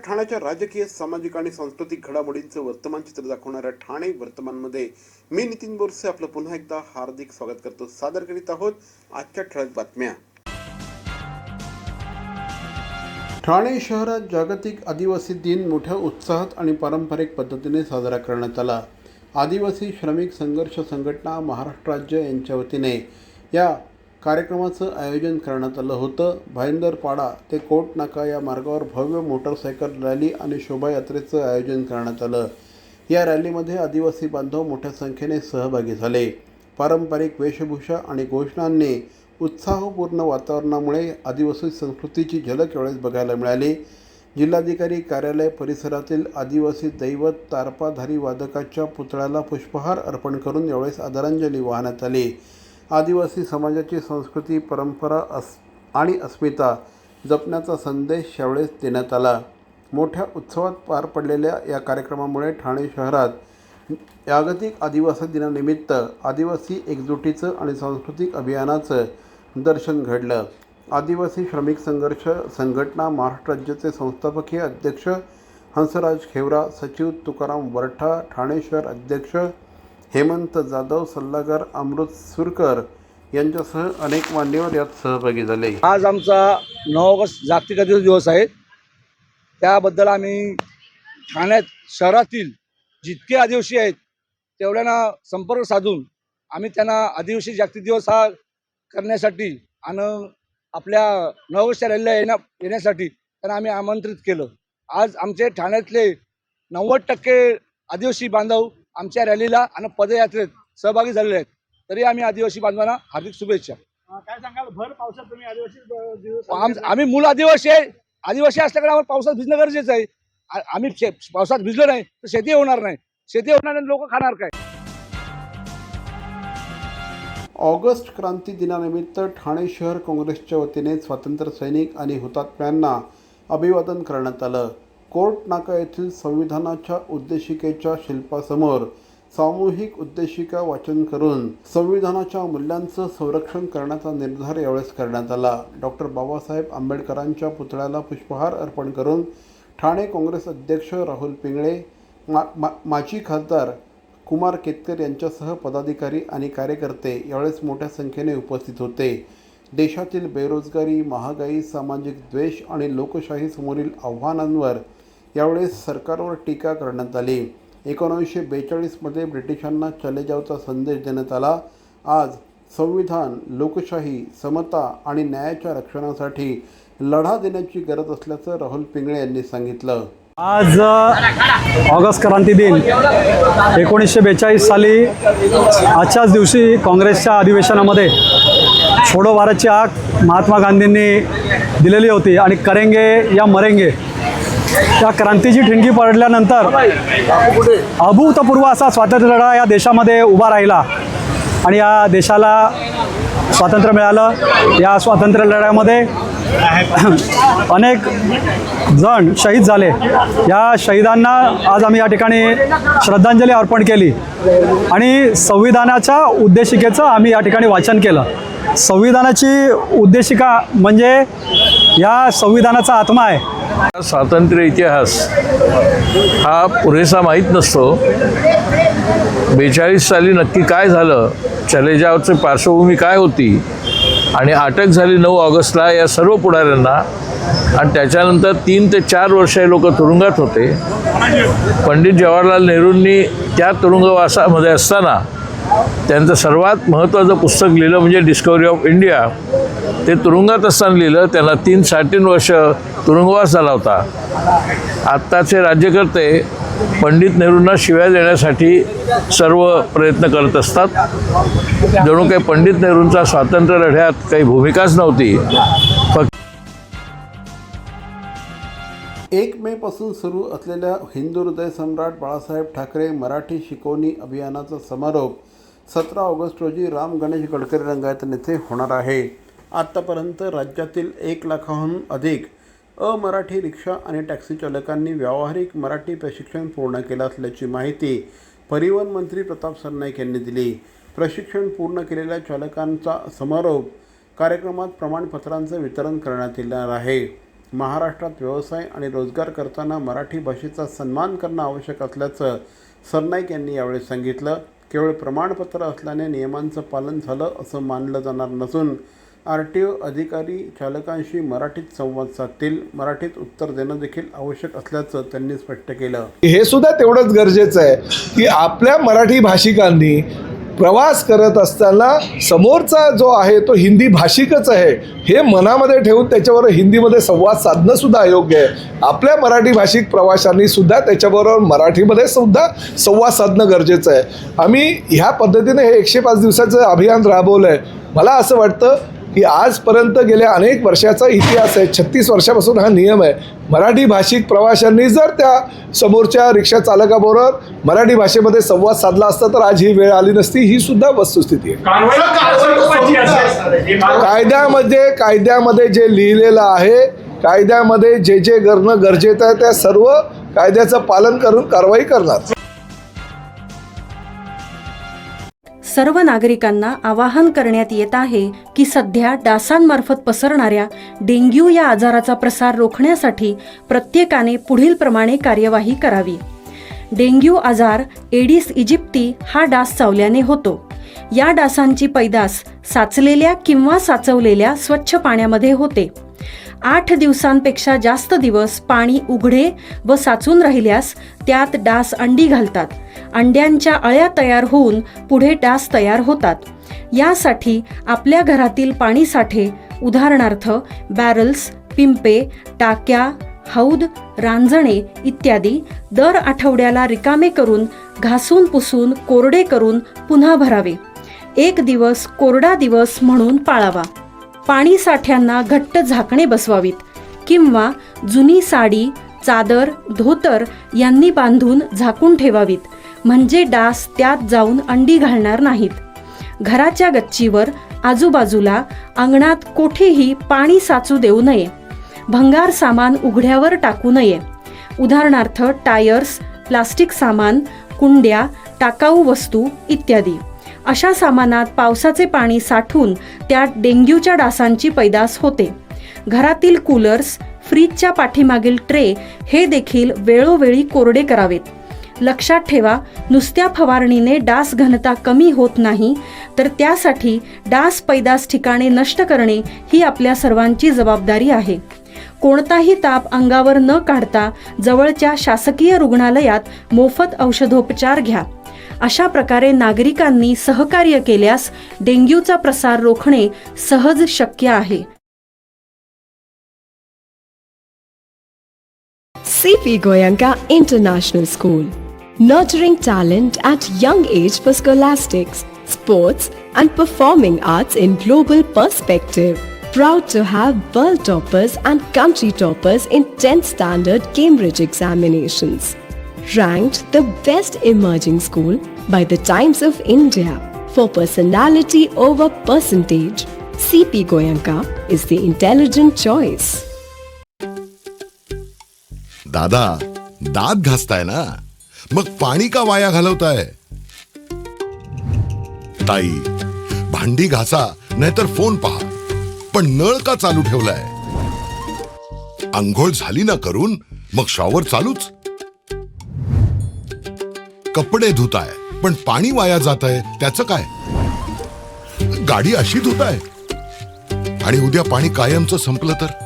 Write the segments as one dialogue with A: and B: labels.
A: ठाण्याच्या राजकीय, सामाजिक आणि सांस्कृतिक घडामोडींचं वर्तमान चित्र दाखवणाऱ्या ठाणे वर्तमानमध्ये मी नितीन बोरसे आपलं पुन्हा एकदा हार्दिक स्वागत करतो। सादर करीत आहोत आजच्या ठळक बातम्या। ठाणे शहरात जागतिक आदिवासी दिन मोठ्या उत्साहात आणि पारंपरिक पद्धतीने साजरा करण्यात आला। आदिवासी श्रमिक संघर्ष संघटना महाराष्ट्र राज्य यांच्या वतीने या कार्यक्रमाचं आयोजन करण्यात आलं होतं। भाईंदरपाडा ते कोट नाका या मार्गावर भव्य मोटरसायकल रॅली आणि शोभायात्रेचं आयोजन करण्यात आलं। या रॅलीमध्ये आदिवासी बांधव मोठ्या संख्येने सहभागी झाले। पारंपरिक वेशभूषा आणि घोषणांनी उत्साहपूर्ण वातावरणामुळे आदिवासी संस्कृतीची झलक यावेळेस बघायला मिळाली। जिल्हाधिकारी कार्यालय परिसरातील आदिवासी दैवत तारपाधारी वादकाच्या पुतळ्याला पुष्पहार अर्पण करून यावेळेस आदरांजली वाहण्यात आली। आदिवासी समाजाची संस्कृती, परंपरा आणि अस्मिता जपण्याचा संदेश यावेळेस देण्यात आला। मोठ्या उत्सवात पार पडलेल्या या कार्यक्रमामुळे ठाणे शहरात जागतिक आदिवासी दिनानिमित्त आदिवासी एकजुटीचं आणि सांस्कृतिक अभियानाचं दर्शन घडलं। आदिवासी श्रमिक संघर्ष संघटना महाराष्ट्र राज्याचे संस्थापकीय अध्यक्ष हंसराज खेवरा, सचिव तुकाराम वरठा, ठाणे शहर अध्यक्ष हेमंत जाधव, सल्लागार अमृत सुरकर यांच्यासह अनेक मान्यवर यात सहभागी झाले।
B: आज आमचा 9 ऑगस्ट जागतिक आदिवासी दिवस आहे। त्याबद्दल आम्ही ठाण्यात शहरातील जितके आदिवासी आहेत तेवढ्यांना संपर्क साधून आम्ही त्यांना आदिवासी जागतिक दिवस हा करण्यासाठी आणि आपल्या 9 ऑगस्टच्या रॅलीला येण्यासाठी त्यांना आम्ही आमंत्रित केलं। आज आमचे ठाण्यातले 90% आदिवासी बांधव आमच्या रॅलीला आणि पदयात्रेत सहभागी झालेले आहेत। तरी आम्ही आदिवासी बांधवांना हार्दिक शुभेच्छा।
C: काय सांगाल, भर पावसात तुम्ही आदिवासी दिवस?
B: आम्ही मूळ आदिवासी आहे। आदिवासी असल्याकडे आम्हाला पावसात भिजणं गरजेचं आहे। आम्ही पावसात भिजलो नाही तर शेती होणार नाही। शेती होणार नाही, लोक खाणार काय?
A: ऑगस्ट क्रांती दिनानिमित्त ठाणे शहर काँग्रेसच्या वतीने स्वातंत्र्य सैनिक आणि हुतात्म्यांना अभिवादन करण्यात आलं। कोर्ट नाका येथील संविधानाच्या उद्देशिकेच्या शिल्पासमोर सामूहिक उद्देशिका वाचन करून संविधानाच्या मूल्यांचं संरक्षण करण्याचा निर्धार यावेळेस करण्यात आला। डॉक्टर बाबासाहेब आंबेडकरांच्या पुतळ्याला पुष्पहार अर्पण करून ठाणे काँग्रेस अध्यक्ष राहुल पिंगळे, माजी खासदार कुमार केतकर यांच्यासह पदाधिकारी आणि कार्यकर्ते यावेळेस मोठ्या संख्येने उपस्थित होते। देशातील बेरोजगारी, महागाई, सामाजिक द्वेष आणि लोकशाही समोरील आव्हानांवर यावेळेस सरकारवर टीका करण्यात आली। 1942 मध्ये ब्रिटिशांना चले जावचा संदेश देण्यात आला। आज संविधान, लोकशाही, समता आणि न्यायाच्या रक्षणासाठी लढा देण्याची गरज असल्याचं राहुल पिंगळे यांनी सांगितलं।
C: आज ऑगस्ट क्रांती दिन 1942 साली आजच्याच दिवशी काँग्रेसच्या अधिवेशनामध्ये छोडो भारतची हाक महात्मा गांधींनी दिलेली होती आणि करेंगे या मरेंगे त्या क्रांतीची ठिणगी पडल्यानंतर अभूतपूर्व असा स्वातंत्र्य लढा या देशामध्ये उभा राहिला आणि या देशाला स्वातंत्र्य मिळालं। या स्वातंत्र्य लढ्यामध्ये अनेक जण शहीद झाले। या शहीदांना आज आम्ही या ठिकाणी श्रद्धांजली अर्पण केली आणि संविधानाच्या उद्देशिकेचं आम्ही या ठिकाणी वाचन केलं। संविधानाची उद्देशिका म्हणजे या संविधानाचा आत्मा आहे।
D: स्वातंत्र्य इतिहास हा पुरेसा माहीत नसतो। 42 साली नक्की काय झालं, चले जावची पार्श्वभूमी काय होती आणि अटक झाली 9 ऑगस्टला या सर्व पुढाऱ्यांना आणि त्याच्यानंतर 3 ते 4 वर्ष हे लोक तुरुंगात होते। पंडित जवाहरलाल नेहरूंनी त्या तुरुंगवासामध्ये असताना त्यांचं सर्वात महत्त्वाचं पुस्तक लिहिलं म्हणजे डिस्कवरी ऑफ इंडिया। ते तुरुंगात असताना लिहिलं। त्यांना 3-3.5 वर्ष तुरुंगवास झाला होता। आत्ताचे राज्यकर्ते पंडित नेहरूंना शिव्या देण्यासाठी सर्व प्रयत्न करत असतात। जणू काही पंडित नेहरूंचा स्वातंत्र्य लढ्यात काही भूमिकाच नव्हती।
A: 1 मे पासून सुरू असलेल्या हिंदू हृदय सम्राट बाळासाहेब ठाकरे मराठी शिकवणी अभियानाचा समारोप 17 ऑगस्ट रोजी राम गणेश गडकरी रंगायतन येथे होणार आहे। आत्तापर्यंत राज्यातील 1 लाखाहून अधिक अमराठी रिक्षा आणि टॅक्सी चालकांनी व्यावहारिक मराठी प्रशिक्षण पूर्ण केलं असल्याची माहिती परिवहन मंत्री प्रताप सरनाईक यांनी दिली। प्रशिक्षण पूर्ण केलेल्या चालकांचा समारोप कार्यक्रमात प्रमाणपत्रांचं वितरण करण्यात येणार आहे। महाराष्ट्रात व्यवसाय आणि रोजगार करताना मराठी भाषेचा सन्मान करणं आवश्यक असल्याचं सरनाईक यांनी यावेळी सांगितलं. केवळ प्रमाणपत्र असल्याने नियमांचं पालन झालं असं मानलं जाणार नसून RTO अधिकारी चालकांशी मराठीत संवाद साधतील, मराठीत उत्तर देणं देखील आवश्यक असल्याचं त्यांनी स्पष्ट केलं.
E: हे सुद्धा तेवढंच गरजेचं आहे की आपल्या मराठी भाषिकांनी प्रवास करत असताना समोरचा जो आहे तो हिंदी भाषिकच आहे हे मनामध्ये ठेवून त्याच्याबरोबर हिंदीमध्ये संवाद साधणं सुद्धा अयोग्य आहे. आपल्या मराठी भाषिक प्रवाशांनी सुद्धा त्याच्याबरोबर मराठीमध्ये सुद्धा संवाद साधणं गरजेचं आहे. आम्ही ह्या पद्धतीने हे 105 दिवसाचं अभियान राबवलं आहे. मला असं वाटतं की आजपर्यंत गेल्या अनेक वर्षाचा इतिहास आहे, 36 वर्षापासून हा नियम आहे. मराठी भाषिक प्रवाशांनी जर त्या समोरच्या रिक्षा चालकाबरोबर मराठी भाषेमध्ये संवाद साधला असता तर आज ही वेळ आली नसती. ही सुद्धा वस्तुस्थिती आहे. कायद्यामध्ये जे लिहिलेलं आहे, कायद्यामध्ये जे जे करणं गरजेचं आहे त्या सर्व कायद्याचं पालन करून कारवाई करणार.
F: सर्व नागरिकांना आवाहन करण्यात येत आहे की सध्या डासांमार्फत पसरणाऱ्या डेंग्यू या आजाराचा प्रसार रोखण्यासाठी प्रत्येकाने पुढीलप्रमाणे कार्यवाही करावी. डेंग्यू आजार एडिस इजिप्ती हा डास चावल्याने होतो. या डासांची पैदास साचलेल्या किंवा साचवलेल्या स्वच्छ पाण्यामध्ये होते. 8 दिवसांपेक्षा जास्त दिवस पाणी उघडे व साचून राहिल्यास त्यात डास अंडी घालतात. अंड्यांच्या अळ्या तयार होऊन पुढे डास तयार होतात. यासाठी आपल्या घरातील पाणी साठे उदाहरणार्थ बॅरल्स, पिंपे, टाक्या, हौद, रांजणे इत्यादी दर आठवड्याला रिकामे करून घासून पुसून कोरडे करून पुन्हा भरावे. 1 दिवस कोरडा दिवस म्हणून पाळावा. पाणी साठ्यांना घट्ट झाकणे बसवावीत किंवा जुनी साडी, चादर, धोतर यांनी बांधून झाकून ठेवावीत, म्हणजे डास त्यात जाऊन अंडी घालणार नाहीत. घराच्या गच्चीवर, आजूबाजूला, अंगणात कोठेही पाणी साचू देऊ नये. भंगार सामान उघड्यावर टाकू नये. उदाहरणार्थ टायर्स, प्लास्टिक सामान, कुंड्या, टाकाऊ वस्तू इत्यादी. अशा सामानात पावसाचे पाणी साठून त्यात डेंग्यूच्या डासांची पैदास होते. घरातील कूलर्स, फ्रीजच्या पाठीमागील ट्रे हे देखील वेळोवेळी कोरडे करावेत. लक्षात ठेवा, नुसत्या फवारणीने डास घनता कमी होत नाही, तर त्यासाठी डास पैदास ठिकाणे नष्ट करणे ही आपल्या सर्वांची जबाबदारी आहे. कोणताही ताप अंगावर न काढता जवळच्या शासकीय रुग्णालयात मोफत औषधोपचार घ्या. अशा प्रकारे नागरिकांनी सहकार्य केल्यास डेंग्यूचा प्रसार रोखणे सहज शक्य आहे.
G: C.P. Goenka International School, nurturing talent at young age for scholastics, sports and performing arts in global perspective. Proud to have world toppers and country toppers in 10th standard Cambridge examinations. Ranked the best emerging school by the Times of India for personality over percentage. C.P. Goenka is the intelligent choice.
H: दादा, दात घासताय ना, मग पाणी का वाया घालवताय? ताई, भांडी घासा नाहीतर फोन पहा, पण नळ का चालू ठेवलाय? अंघोळ झाली ना करून, मग शॉवर चालूच. कपडे धुताय पण पाणी वाया जातंय, त्याचं काय? गाडी अशी धुताय आणि उद्या पाणी कायमचं संपलं तर?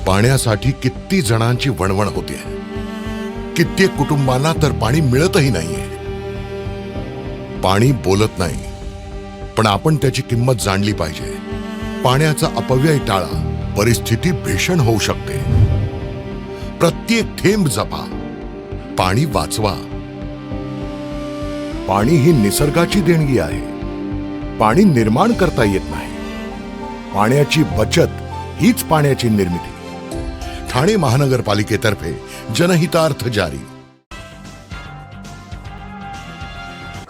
H: पाण्यासाठी किती जणांची वणवण होते. कित्येक कुटुंबांना तर पाणी मिळतही नाहीये. पाणी बोलत नाही, पण आपण त्याची किंमत जाणली पाहिजे. पाण्याचा अपव्यय टाळा, परिस्थिती भीषण होऊ शकते. प्रत्येक थेंब जपा, पाणी वाचवा. पाणी ही निसर्गाची देणगी आहे. पाणी निर्माण करता येत नाही. पाण्याची बचत हीच पाण्याची निर्मिती. ठाणे महानगरपालिकेतर्फे जनहितार्थ जारी.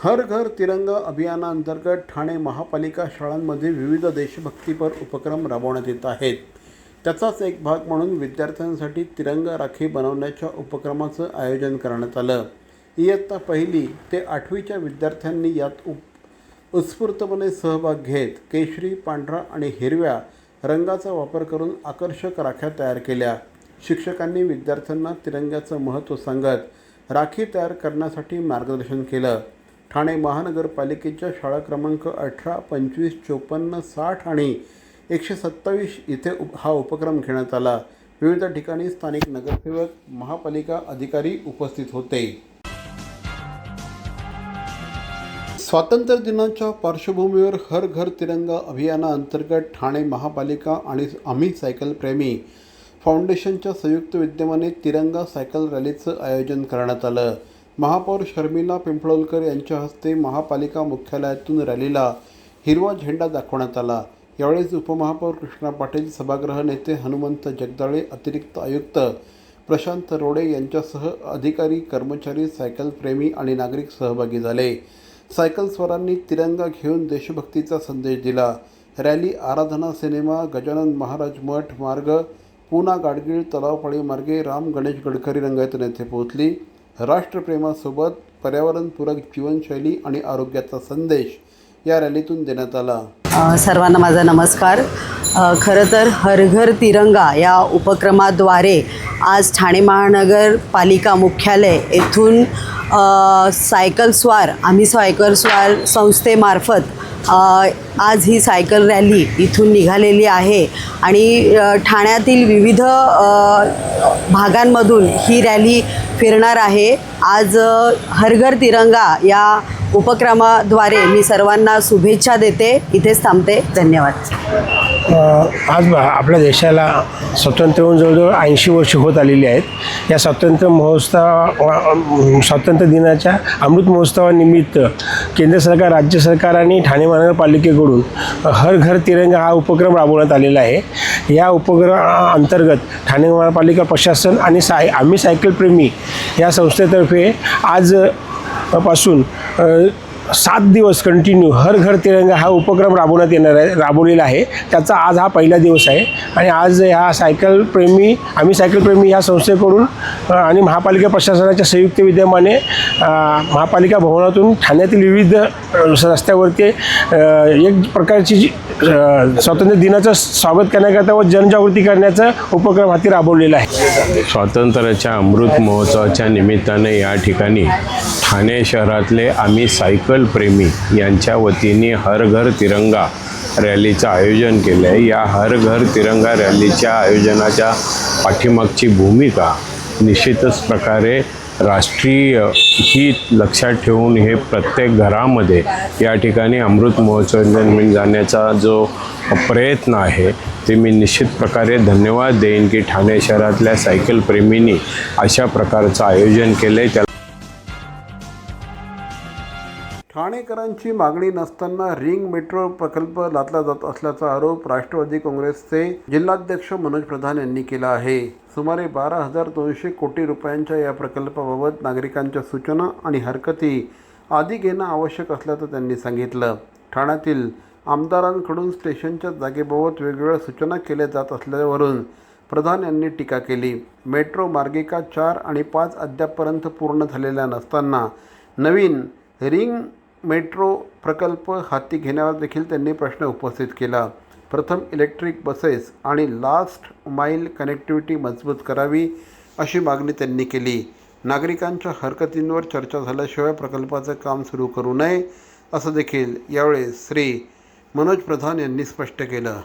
A: हर घर तिरंगा अभियानांतर्गत ठाणे महापालिका शाळांमध्ये विविध देशभक्तीपर उपक्रम राबवण्यात येत आहेत. त्याचाच एक भाग म्हणून विद्यार्थ्यांसाठी तिरंगा राखी बनवण्याच्या उपक्रमाचं आयोजन करण्यात आलं. इयत्ता 1ली ते 8वीच्या विद्यार्थ्यांनी यात उत्स्फूर्तपणे सहभाग घेत केशरी, पांढरा आणि हिरव्या रंगाचा वापर करून आकर्षक राख्या तयार केल्या. शिक्षकांनी विद्यार्थ्यांना तिरंग्याचं महत्त्व सांगत राखी तयार करण्यासाठी मार्गदर्शन केलं. ठाणे महानगरपालिकेच्या शाळा क्रमांक 18, 25, 54, 60 आणि 127 इथे हा उपक्रम घेण्यात आला. विविध ठिकाणी स्थानिक नगरसेवक, महापालिका अधिकारी उपस्थित होते. स्वातंत्र्य दिनाच्या पार्श्वभूमीवर हर घर तिरंगा अभियानाअंतर्गत ठाणे महापालिका आणि आम्ही सायकल प्रेमी फाउंडेशनच्या संयुक्त विद्यमाने तिरंगा सायकल रॅलीचं आयोजन करण्यात आलं. महापौर शर्मिला पिंपळवकर यांच्या हस्ते महापालिका मुख्यालयातून रॅलीला हिरवा झेंडा दाखवण्यात आला. यावेळेस उपमहापौर कृष्णा पाटील, सभागृह नेते हनुमंत जगदाळे, अतिरिक्त आयुक्त प्रशांत रोडे यांच्यासह अधिकारी, कर्मचारी, सायकल प्रेमी आणि नागरिक सहभागी झाले. सायकल स्वारांनी तिरंगा घेऊन देशभक्तीचा संदेश दिला. रॅली आराधना सिनेमा, गजानन महाराज मठ मार्ग, पूना गाडगीळ तलावपाळी मार्गे राम गणेश गडकरी रंगायतून येथे पोहोचली. राष्ट्रप्रेमासोबत पर्यावरणपूरक जीवनशैली आणि आरोग्याचा संदेश या रॅलीतून देण्यात आला.
I: सर्वांना माझा नमस्कार. खरं तर हर घर तिरंगा या उपक्रमाद्वारे आज ठाणे महानगरपालिका मुख्यालय येथून आम्ही सायकल स्वार संस्थेमार्फत आज ही सायकल रॅली इथून निघालेली आहे आणि ठाण्यातील विविध भागांमधून ही रॅली फिरणार आहे. आज हर घर तिरंगा या उपक्रमाद्वारे मी सर्वांना शुभेच्छा देते. इथेच थांबते. धन्यवाद.
J: आज आपल्या देशाला स्वातंत्र्य होऊन जवळजवळ 80 वर्ष होत आलेली आहेत. या स्वातंत्र्य दिनाच्या अमृत महोत्सवानिमित्त केंद्र सरकार, राज्य सरकार आणि ठाणे महानगरपालिकेकडून हर घर तिरंगा हा उपक्रम राबवण्यात आलेला आहे. या उपक्रमाअंतर्गत ठाणे महानगरपालिका प्रशासन आणि आम्ही सायकल प्रेमी या संस्थेतर्फे आजपासून 7 दिवस कंटिन्यू हर घर तिरंगा हा उपक्रम राबवलेला आहे. त्याचा आज हा पहिला दिवस आहे आणि आज ह्या आम्ही सायकल प्रेमी या संस्थेकडून आणि महापालिका प्रशासनाच्या संयुक्त विद्यमाने महापालिका भवनातून ठाण्यातील विविध रस्त्यावरती एक प्रकारची स्वातंत्र्य दिनाचं स्वागत करण्याकरता व जनजागृती करण्याचा उपक्रम हाती राबवलेला आहे.
K: स्वातंत्र्याच्या अमृत महोत्सवाच्या निमित्ताने या ठिकाणी ठाणे शहरातले आम्ही सायकल प्रेमी यांच्या वतीने हर घर तिरंगा रॅलीचं आयोजन केलं आहे. या हर घर तिरंगा रॅलीच्या आयोजनाच्या पाठीमागची भूमिका निश्चितच प्रकारे राष्ट्रीय हित लक्षात ठेवून हे प्रत्येक घरामध्ये या ठिकाणी अमृत महोत्सव जाण्याचा जो प्रयत्न आहे ते मी निश्चित प्रकारे धन्यवाद देईन की ठाणे शहरातल्या सायकल प्रेमींनी अशा प्रकारचं आयोजन केलं आहे.
A: ठाणेकरांची मागणी नसताना रिंग मेट्रो प्रकल्प लादला जात असल्याचा आरोप राष्ट्रवादी काँग्रेसचे जिल्हाध्यक्ष मनोज प्रधान यांनी केला आहे. सुमारे 12,200 कोटी रुपयांच्या या प्रकल्पाबाबत नागरिकांच्या सूचना आणि हरकती आधी घेणं आवश्यक असल्याचं त्यांनी सांगितलं. ठाण्यातील आमदारांकडून स्टेशनच्या जागेबाबत वेगवेगळ्या सूचना केल्या जात असल्यावरून प्रधान यांनी टीका केली. मेट्रो मार्गिका 4 आणि 5 अद्यापपर्यंत पूर्ण झालेल्या नसताना नवीन रिंग मेट्रो प्रकल्प हाती घेण्यावर देखील त्यांनी प्रश्न उपस्थित केला. प्रथम इलेक्ट्रिक बसेस आणि लास्ट माईल कनेक्टिव्हिटी मजबूत करावी अशी मागणी त्यांनी केली. नागरिकांच्या हरकतींवर चर्चा झाल्याशिवाय प्रकल्पाचं काम सुरू करू नये असं देखील यावेळी श्री मनोज प्रधान यांनी स्पष्ट केलं.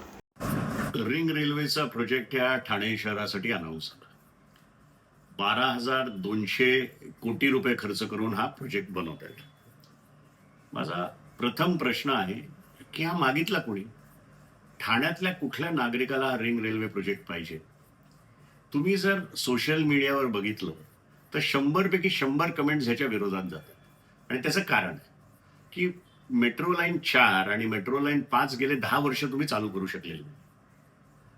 L: रिंग रेल्वेचा प्रोजेक्ट या ठाणे शहरासाठी अनाऊन्स झाला. 12,200 कोटी रुपये खर्च करून हा प्रोजेक्ट बनवत आहे. माझा प्रथम प्रश्न आहे की हा मागितला कोणी? ठाण्यातल्या कुठल्या नागरिकाला हा रिंग रेल्वे प्रोजेक्ट पाहिजे? तुम्ही जर सोशल मीडियावर बघितलं तर 100 पैकी 100 कमेंट्स ह्याच्या विरोधात जातात. आणि त्याचं कारण की मेट्रो लाईन 4 आणि मेट्रो लाईन 5 गेले 10 वर्ष तुम्ही चालू करू शकलेले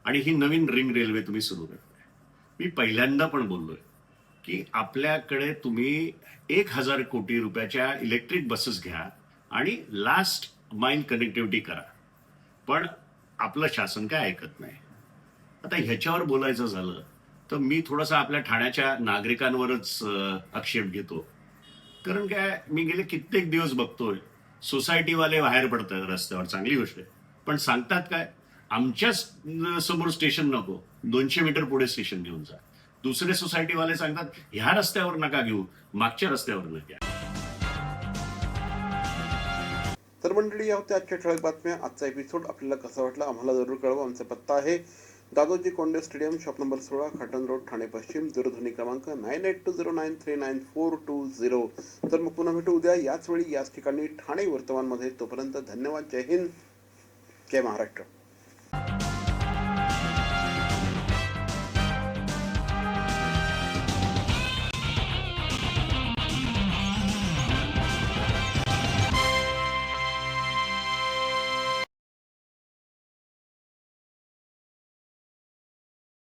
L: आणि ही नवीन रिंग रेल्वे तुम्ही सुरू करताय. मी पहिल्यांदा पण बोललोय की आपल्याकडे तुम्ही 1,000 कोटी रुपयाच्या इलेक्ट्रिक बसेस घ्या आणि लास्ट माईल कनेक्टिव्हिटी करा. पण आपलं शासन काय ऐकत नाही. आता ह्याच्यावर बोलायचं झालं तर मी थोडासा आपल्या ठाण्याच्या नागरिकांवरच आक्षेप घेतो. कारण काय, मी गेले कित्येक दिवस बघतोय सोसायटीवाले बाहेर पडतात रस्त्यावर, चांगली गोष्ट आहे, पण सांगतात काय, आमच्या समोर स्टेशन नको, 200 मीटर पुढे स्टेशन घेऊन जा. दुसरे सोसायटीवाले सांगतात ह्या रस्त्यावर नका घेऊ, मागच्या रस्त्यावर नका.
A: तर मंडळी, या होत्या आजच्या ठळक बातम्या. आजचा एपिसोड आपल्याला कसा वाटला आम्हाला जरूर कळवा. आमचा पत्ता आहे Dadoji Konde stadium, shop number 16, Khatan road, Thane पश्चिम. दूरध्वनी क्रमांक 9820939420. तर मग पुन्हा भेटू उद्या याच वेळी याच ठिकाणी ठाणे वर्तमानमध्ये. तोपर्यंत धन्यवाद. जय हिंद, जय महाराष्ट्र.